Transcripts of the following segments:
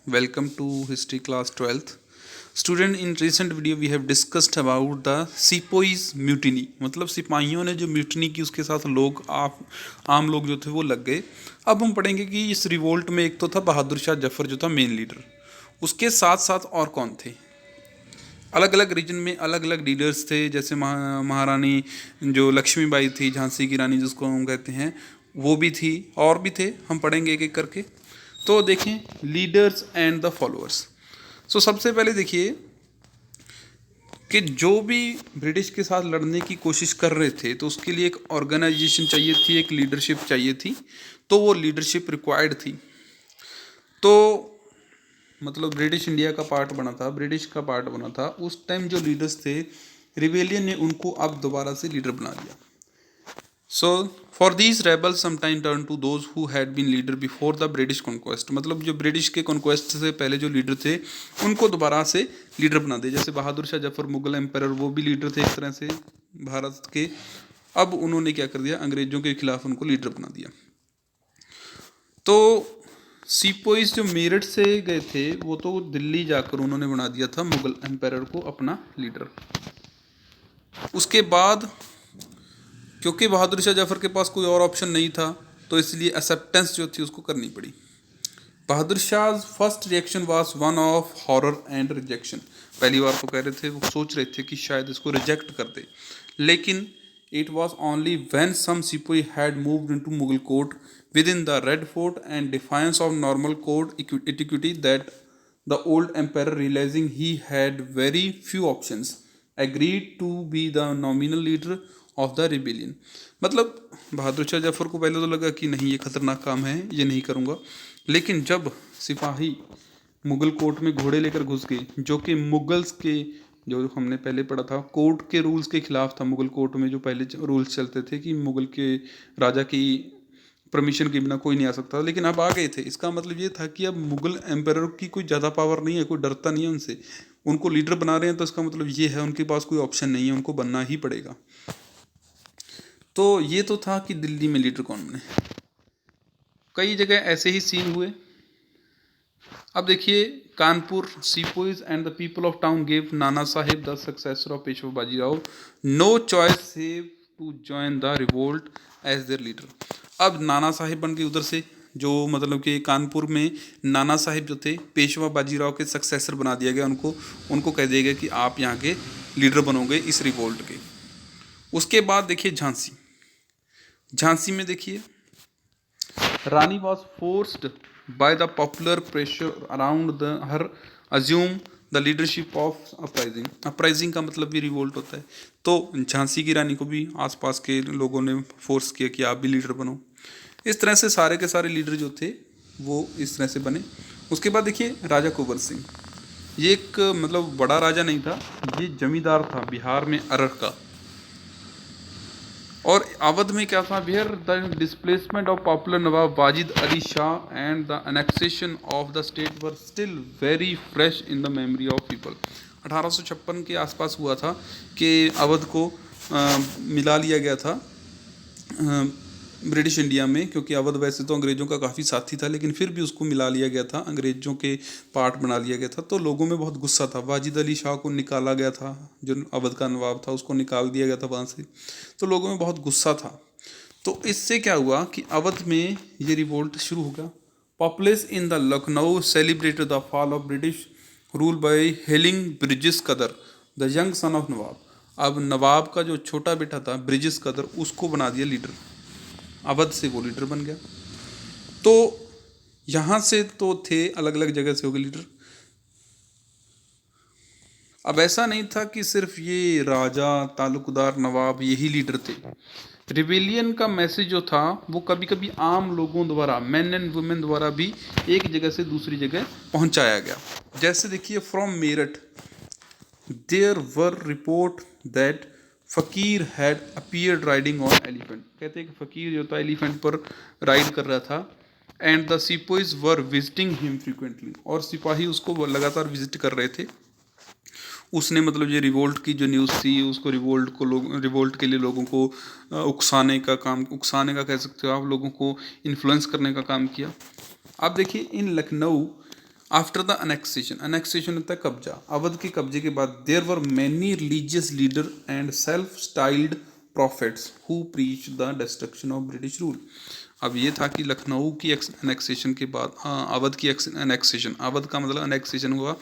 Welcome to history class 12th. Student, in recent video we have discussed about the sepoys mutiny. मतलब सिपाहियों ने जो mutiny की उसके साथ लोग आम लोग जो थे वो लग गए. अब हम पढ़ेंगे कि इस रिवोल्ट में एक तो था बहादुर शाह जफर जो था मेन लीडर, उसके साथ साथ और कौन थे. अलग अलग रीजन में अलग अलग लीडर्स थे. जैसे महारानी जो लक्ष्मीबाई थी, झांसी की रानी जिसको हम कहते हैं, वो भी थी, और भी थे. हम पढ़ेंगे एक एक करके. तो देखें लीडर्स एंड द फॉलोअर्स. सो सबसे पहले देखिए कि जो भी ब्रिटिश के साथ लड़ने की कोशिश कर रहे थे तो उसके लिए एक ऑर्गेनाइजेशन चाहिए थी, एक लीडरशिप चाहिए थी. तो वो लीडरशिप रिक्वायर्ड थी. तो मतलब ब्रिटिश इंडिया का पार्ट बना था, ब्रिटिश का पार्ट बना था. उस टाइम जो लीडर्स थे, रिबेलियन ने उनको अब दोबारा से लीडर बना दिया. So for these rebels sometime turn to those who had been leader before the British conquest. मतलब जो ब्रिटिश के कॉन्क्वेस्ट से पहले जो लीडर थे उनको दोबारा से लीडर बना दिया. जैसे बहादुर शाह जफर मुगल एम्पायर, वो भी लीडर थे एक तरह से भारत के. अब उन्होंने क्या कर दिया, अंग्रेजों के खिलाफ उनको लीडर बना दिया. तो सिपोईज जो मेरठ से गए थे वो तो दिल्ली जाकर उन्होंने बना दिया था मुगल एम्पायर को अपना लीडर. उसके बाद क्योंकि बहादुर शाह जफर के पास कोई और ऑप्शन नहीं था तो इसलिए एक्सेप्टेंस जो थी उसको करनी पड़ी. Bahadur Shah first reaction was one of horror and rejection. पहली बार तो कह रहे थे, वो सोच रहे थे कि शायद इसको रिजेक्ट कर दे, लेकिन it was only when some सिपाही had moved into Mughal court with in the red fort and defiance of normal code etiquette that the old empire realising he had very few options agreed to be the nominal leader of the rebellion. मतलब बहादुर शाह जफर को पहले तो लगा कि नहीं, ये खतरनाक काम है, ये नहीं करूँगा. लेकिन जब सिपाही मुगल कोर्ट में घोड़े लेकर घुस गए, जो कि मुगल्स के, जो हमने पहले पढ़ा था, कोर्ट के रूल्स के खिलाफ था. मुगल कोर्ट में जो पहले रूल्स चलते थे कि मुगल के राजा की परमिशन के बिना कोई नहीं आ सकता, लेकिन अब आ गए थे. इसका मतलब ये था कि अब मुगल एम्पायर की कोई ज़्यादा पावर नहीं है, कोई डरता नहीं है उनसे. उनको लीडर बना रहे हैं तो इसका मतलब ये है उनके पास कोई ऑप्शन नहीं है, उनको बनना ही पड़ेगा. तो ये तो था कि दिल्ली में लीडर कौन बने. कई जगह ऐसे ही सीन हुए. अब देखिए, Kanpur sepoys and the people of town gave Nana Sahib the successor of Peshwa Bajirao no choice save to join the revolt as their leader. अब नाना साहिब बन के उधर से, जो मतलब कि कानपुर में नाना साहिब जो थे पेशवा बाजीराव के सक्सेसर बना दिया गया. उनको कह दिया गया कि आप यहाँ के लीडर बनोगे इस रिवोल्ट के. उसके बाद देखिए झांसी में देखिए, Rani was forced by the popular pressure around the her assume the leadership of uprising. Uprising का मतलब भी रिवोल्ट होता है. तो झांसी की रानी को भी आसपास के लोगों ने फोर्स किया कि आप भी लीडर बनो. इस तरह से सारे के सारे लीडर जो थे वो इस तरह से बने. उसके बाद देखिए राजा कुंवर सिंह. ये एक मतलब बड़ा राजा नहीं था, ये जमींदार था बिहार में अरर का. और अवध में क्या था, where the displacement of popular Nawab Wajid Ali Shah and the annexation of the state were still very fresh in the memory of people. 1856 के आसपास हुआ था कि अवध को मिला लिया गया था ब्रिटिश इंडिया में, क्योंकि अवध वैसे तो अंग्रेज़ों का काफ़ी साथी था, लेकिन फिर भी उसको मिला लिया गया था, अंग्रेज़ों के पार्ट बना लिया गया था. तो लोगों में बहुत गुस्सा था. वाजिद अली शाह को निकाला गया था, जो अवध का नवाब था, उसको निकाल दिया गया था वहाँ से. तो लोगों में बहुत गुस्सा था. तो इससे क्या हुआ कि अवध में ये रिवोल्ट शुरू हो गया. Populace in the Lucknow celebrated the fall of British rule by hailing bridges कदर द यंग सन ऑफ नवाब. अब नवाब का जो छोटा बेटा था ब्रिजिस कदर, उसको बना दिया लीडर. अवध से वो लीडर बन गया. तो यहाँ से तो थे, अलग अलग जगह से हो गए लीडर. अब ऐसा नहीं था कि सिर्फ ये राजा तालुकदार नवाब यही लीडर थे. रिबेलियन का मैसेज जो था वो कभी कभी आम लोगों द्वारा, मैन एंड वुमेन द्वारा भी एक जगह से दूसरी जगह पहुंचाया गया. जैसे देखिए, from Meerut there were report that fakir had appeared riding on elephant. कहते हैं कि फ़कीर जो था एलिफेंट पर राइड कर रहा था. And the sepoys were visiting him frequently. और सिपाही उसको लगातार विजिट कर रहे थे. उसने मतलब ये रिवोल्ट की जो न्यूज़ थी उसको रिवोल्ट के लिए लोगों को उकसाने का कह सकते हो आप, लोगों को इन्फ्लुएंस करने का काम किया. आप देखिए, in Lucknow after the annexation होता है कब्जा, अवध के कब्जे के बाद there were many religious leader and self styled prophets who preach the destruction of British rule. अब ये था कि लखनऊ की अनेक्सेशन के बाद अवध की अनेक्सेशन, अवध का मतलब अनेक्सेशन हुआ,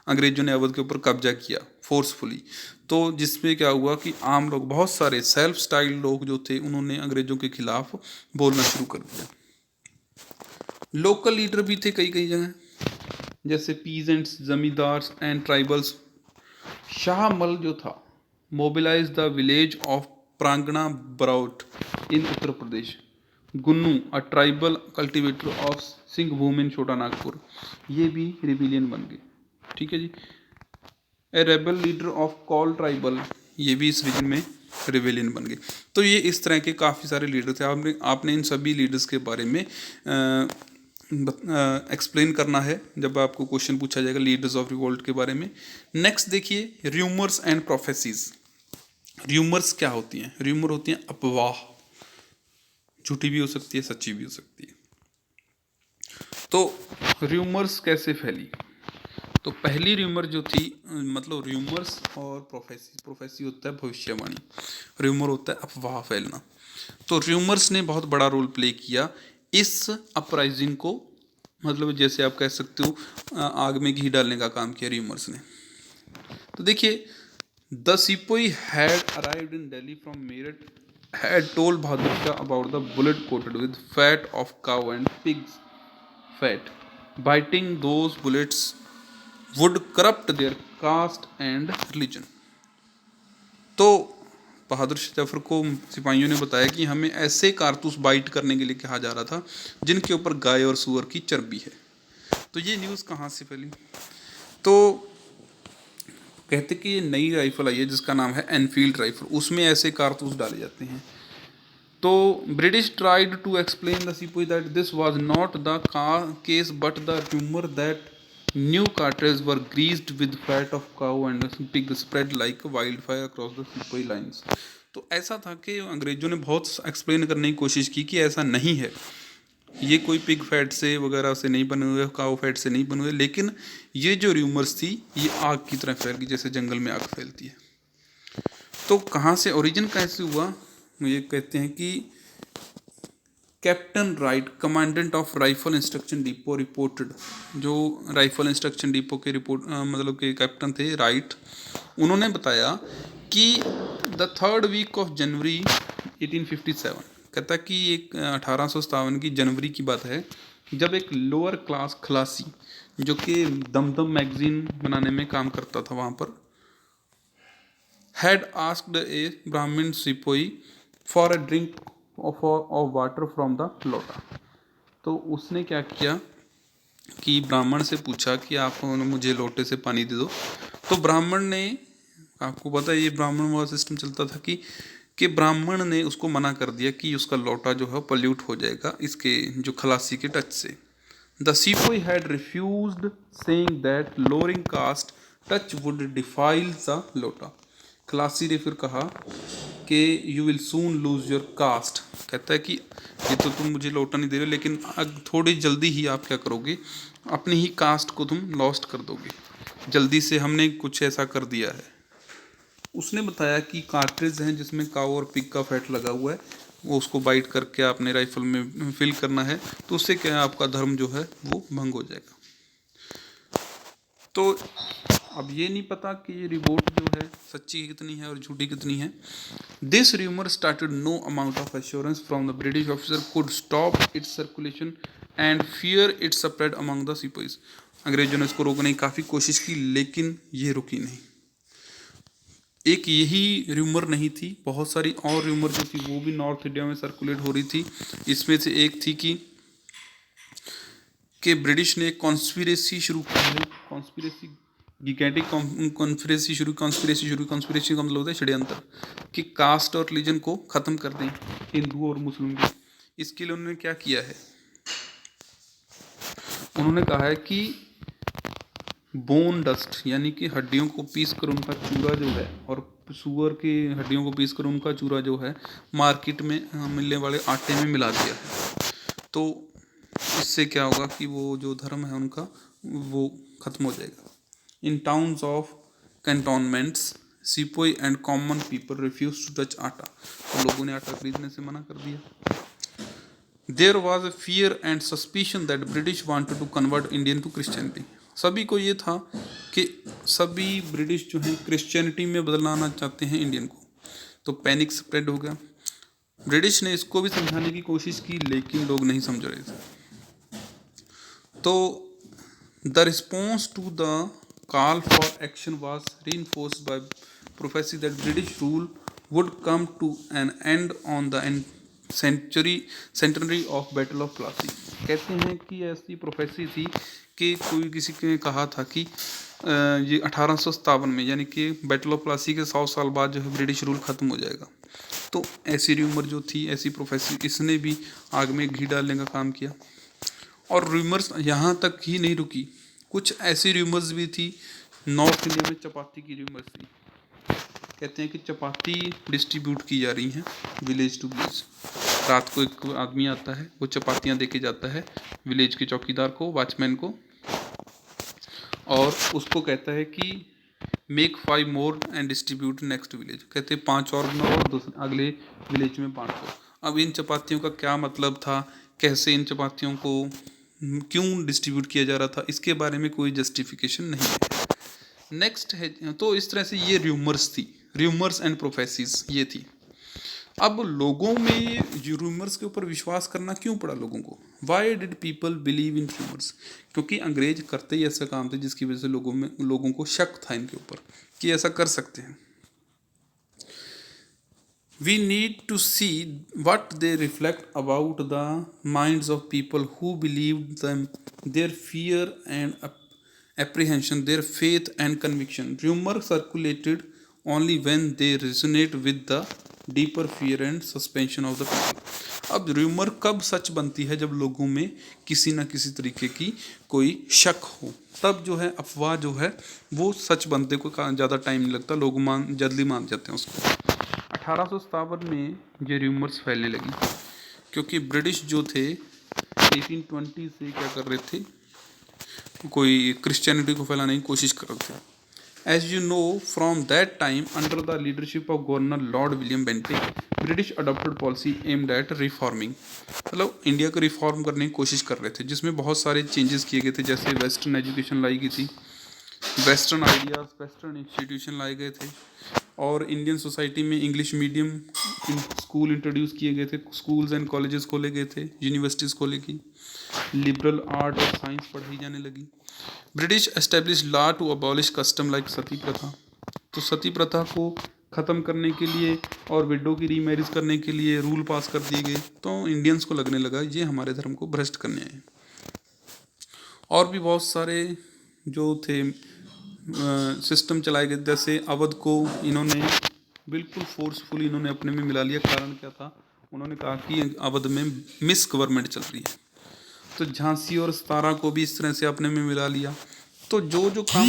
अंग्रेजों ने अवध के ऊपर कब्जा किया फोर्सफुली। तो जिसमें क्या हुआ कि आम लोग, बहुत सारे सेल्फ स्टाइल लोग जो थे, उन्होंने अंग्रेजों के खिलाफ बोलना शुरू कर दिया। लोकल लीडर भी थे कई कई जगह, जैसे peasants, zamindars and tribals. Shahmal जो था mobilise the village of Pargana Baraut in Uttar Pradesh. Gonoo a tribal cultivator of Singhbhum in Chota Nagpur, ये भी रिबिलियन बन गए। ठीक है जी। A rebel leader of Kol tribal, ये भी इस रीजन में रिबिलियन बन गए। तो ये इस तरह के काफ़ी सारे लीडर थे। आपने इन सभी लीडर्स के बारे में एक्सप्लेन करना है जब आपको क्वेश्चन पूछा जाएगा लीडर्स ऑफ रिवोल्ट के बारे में। नेक्स्ट देखिए र्यूमर्स एंड प्रोफेसीज। र्यूमर्स क्या होती हैं? र्यूमर होती हैं अफवाह, झूठी भी हो सकती है, सच्ची भी हो सकती है। तो र्यूमर्स कैसे फैली? तो पहली र्यूमर जो थी, मतलब र्यूमर्स और प्रोफेसी होता है भविष्यवाणी, र्यूमर होता है अफवाह फैलना। तो र्यूमर्स ने बहुत बड़ा रोल प्ले किया इस अपराइजिंग को, मतलब जैसे आप कह सकते हो आग में घी डालने का काम किया र्यूमर्स ने। तो देखिए, the sepoy had arrived in Delhi from Meerut had told Bahadur Shah about the bullet coated with fat of cow and pig's fat. Biting those bullets would corrupt their caste and religion. तो बहादुर शाह जफर को सिपाहियों ने बताया कि हमें ऐसे कारतूस बाइट करने के लिए कहा जा रहा था जिनके ऊपर गाय और सूअर की चर्बी है। तो ये न्यूज़ कहाँ से फैली? तो कहते कि ये नई राइफल आई है जिसका नाम है एनफील्ड राइफल, उसमें ऐसे कारतूस डाले जाते हैं। तो British tried to explain the sepoy that this was not the case but the rumour that new cartridge were greased with fat of cow and pig spread like wild fire across the sepoy lines. तो ऐसा था कि अंग्रेजों ने बहुत explain करने की कोशिश की कि ऐसा नहीं है, ये कोई पिग फैट से वगैरह से नहीं बने हुए, काउ फैट से नहीं बने हुए, लेकिन ये जो र्यूमर्स थी ये आग की तरह फैल गई, जैसे जंगल में आग फैलती है। तो कहाँ से ओरिजिन कैसे हुआ? ये कहते हैं कि captain right, commandant of rifle instruction depot reported, जो राइफल इंस्ट्रक्शन डिपो के मतलब के कैप्टन थे राइट, उन्होंने बताया कि the 3rd week of January 1857, कहता कि एक 1857 की जनवरी की बात है, जब एक लोअर क्लास खलासी जो कि दमदम मैगजीन बनाने में काम करता था वहाँ पर, had asked a Brahmin sepoy for a drink of water from the लोटा। तो उसने क्या किया कि ब्राह्मण से पूछा कि आप मुझे लोटे से पानी दे दो। तो ब्राह्मण ने, आपको पता है ये ब्राह्मण वाला सिस्टम चलता था कि ब्राह्मण ने उसको मना कर दिया कि उसका लोटा जो है पल्यूट हो जाएगा इसके जो खलासी के टच से। The sepoy had refused saying that lowering caste touch would defile the lota. खलासी ने फिर कहा कि you will soon lose your caste, कहता है कि ये तो तुम मुझे लोटा नहीं दे रहे, लेकिन थोड़ी जल्दी ही आप क्या करोगे, अपनी ही कास्ट को तुम लॉस्ट कर दोगे, जल्दी से हमने कुछ ऐसा कर दिया है। उसने बताया कि कार्ट्रिज हैं जिसमें काऊ और पिग का फैट लगा हुआ है, वो उसको बाइट करके आपने राइफल में फिल करना है, तो उससे क्या आपका धर्म जो है वो भंग हो जाएगा। तो अब ये नहीं पता कि ये रिपोर्ट जो है सच्ची कितनी है और झूठी कितनी है। This rumour started no amount of assurance from the British officer could stop its circulation and fear its spread among the sipahis. अंग्रेजों ने इसको रोकने की काफ़ी कोशिश की लेकिन ये रुकी नहीं। एक यही र्यूमर नहीं थी, बहुत सारी और र्यूमर जो थी वो भी नॉर्थ इंडिया में सर्कुलेट हो रही थी। इसमें से एक थी कि ब्रिटिश ने कॉन्स्पिरेसी शुरू की है, कॉन्स्पिरेसी गिगैंटिक कॉन्स्पिरेसी शुरू का मतलब होता है षड्यंत्र, कि कास्ट और रिलीजन को ख़त्म कर दें हिंदू और मुस्लिम को। इसके लिए उन्होंने क्या किया है, उन्होंने कहा है कि बोन डस्ट यानी कि हड्डियों को पीस कर उनका चूरा जो है, और सूअर की हड्डियों को पीस कर उनका चूरा जो है मार्केट में मिलने वाले आटे में मिला दिया है। तो इससे क्या होगा कि वो जो धर्म है उनका वो ख़त्म हो जाएगा। In towns of cantonments sepoy and common people refuse to touch atta, तो लोगों ने आटा खरीदने से मना कर दिया। There was a fear and suspicion that British wanted to convert Indian to Christianity, सभी को ये था कि सभी ब्रिटिश जो हैं क्रिश्चियनिटी में बदलाना चाहते हैं इंडियन को, तो पैनिक स्प्रेड हो गया। ब्रिटिश ने इसको भी समझाने की कोशिश की लेकिन लोग नहीं समझ रहे थे। तो the response to the call for action was reinforced by prophecy that British rule would come to an end on the centenary of Battle of Plassey। कहते हैं कि ऐसी प्रोफेसी थी कि कोई किसी ने कहा था कि ये 1857 में यानी कि बैटल ऑफ प्लासी के 100 साल बाद जो है ब्रिटिश रूल ख़त्म हो जाएगा। तो ऐसी र्यूमर जो थी, ऐसी प्रोफेसी, इसने भी आग में घी डालने का काम किया। और र्यूमर्स यहाँ तक ही नहीं रुकी, कुछ ऐसी र्यूमर्स भी थी नॉर्थ इंडिया में चपाती की र्यूमर्स थी। कहते हैं कि चपाती डिस्ट्रीब्यूट की जा रही हैं विलेज टू विलेज। रात को एक आदमी आता है, वो चपातियाँ दे के जाता है विलेज के चौकीदार को, वॉचमैन को, और उसको कहता है कि make 5 more and distribute next village. कहते हैं 5 और बनाओ और अगले विलेज में बांट दो। अब इन चपातियों का क्या मतलब था, कैसे इन चपातियों को क्यों डिस्ट्रीब्यूट किया जा रहा था, इसके बारे में कोई जस्टिफिकेशन नहीं है। नेक्स्ट है, तो इस तरह से ये र्यूमर्स थी, र्यूमर्स एंड प्रोफेसीज ये थी। अब लोगों में र्यूमर्स के ऊपर विश्वास करना क्यों पड़ा लोगों को? Why did people believe in rumours? क्योंकि अंग्रेज करते ही ऐसा काम थे जिसकी वजह से लोगों को शक था इनके ऊपर कि ऐसा कर सकते हैं। We need to see what they reflect about the minds of people who believed them, their fear and apprehension, their faith and conviction. Rumor circulated only when they resonate with the deeper fear and suspension of the people. अब rumor कब सच बनती है? जब लोगों में किसी ना किसी तरीके की कोई शक हो, तब जो है अफवाह जो है वो सच बनते को ज़्यादा टाइम नहीं लगता, लोग जल्दी मान जाते हैं उसको। 1857 में ये र्यूमर्स फैलने लगी क्योंकि ब्रिटिश जो थे 1820 से क्या कर रहे थे, कोई क्रिश्चियनिटी को फैलाने की कोशिश कर रहे थे। As you know from that time under the leadership of governor lord William Bentinck British adopted policy aimed at reforming, मतलब इंडिया को रिफॉर्म करने की कोशिश कर रहे थे, जिसमें बहुत सारे चेंजेस किए गए थे। जैसे वेस्टर्न एजुकेशन लाई गई थी, वेस्टर्न आइडियाज़, वेस्टर्न इंस्टीट्यूशन लाए गए थे, और इंडियन सोसाइटी में इंग्लिश मीडियम स्कूल इंट्रोड्यूस किए गए थे, स्कूल्स एंड कॉलेजेस खोले गए थे, यूनिवर्सिटीज़ खोले गई, लिबरल आर्ट और साइंस पढ़ाई जाने लगी। British establish law to abolish custom like sati प्रथा, तो सती प्रथा को ख़त्म करने के लिए और विडो की रीमैरिज करने के लिए रूल पास कर दिए गए। तो इंडियंस को लगने लगा ये हमारे धर्म को भ्रष्ट करने आए। और भी बहुत सारे जो थे सिस्टम चलाए गए, जैसे अवध को इन्होंने बिल्कुल फोर्सफुली इन्होंने अपने में मिला लिया। कारण क्या था? उन्होंने कहा कि अवध में मिस गवर्नमेंट चल रही है, तो झांसी और सतारा को भी इस तरह से अपने में मिला लिया। तो जो जो काम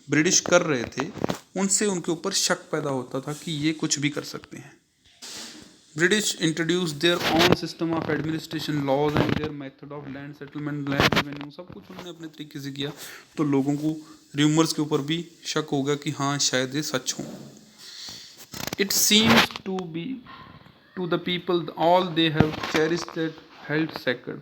ब्रिटिश कर रहे थे उनसे उनके ऊपर शक पैदा होता था कि ये कुछ भी कर सकते हैं। British introduce their own system of administration, laws and their method of land settlement, land revenue, सब कुछ उन्होंने अपने तरीके से किया। तो लोगों को र्यूमर्स के ऊपर भी शक होगा कि हाँ शायद ये सच हो। It seems to be to the people all they have cherished that held sacred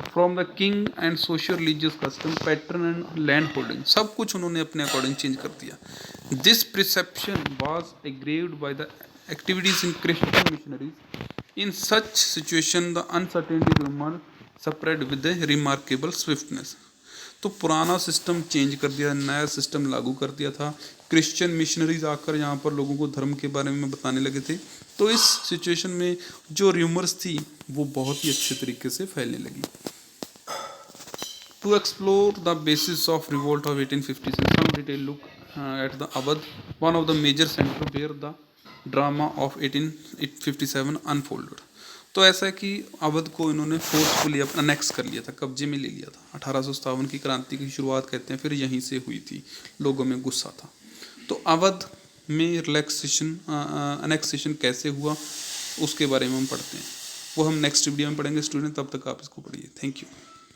from the king and social religious custom, pattern and land holding, सब कुछ उन्होंने अपने अकॉर्डिंग चेंज कर दिया। This perception was aggravated by the activities in Christian missionaries. In such situation, the uncertainty rumor spread with a remarkable swiftness. तो पुराना system change कर दिया, नया सिस्टम लागू कर दिया था। क्रिश्चियन मिशनरीज आकर यहाँ पर लोगों को धर्म के बारे में बताने लगे थे। तो इस सिचुएशन में जो र्यूमर्स थी वो बहुत ही अच्छे तरीके से फैलने लगी। To explore the basis of revolt of 1856, some detailed look at the Awadh, one of the major center where the drama of 1857 unfolded. तो ऐसा है कि अवध को इन्होंने फोर्सफुली अनेक्स कर लिया था, कब्जे में ले लिया था। 1857 की क्रांति की शुरुआत कहते हैं फिर यहीं से हुई थी, लोगों में गुस्सा था। तो अवध में रिलैक्सेशन अनेक्सेशन कैसे हुआ उसके बारे में हम पढ़ते हैं। वो हम नेक्स्ट वीडियो में पढ़ेंगे स्टूडेंट, तब तक आप इसको पढ़िए। Thank you.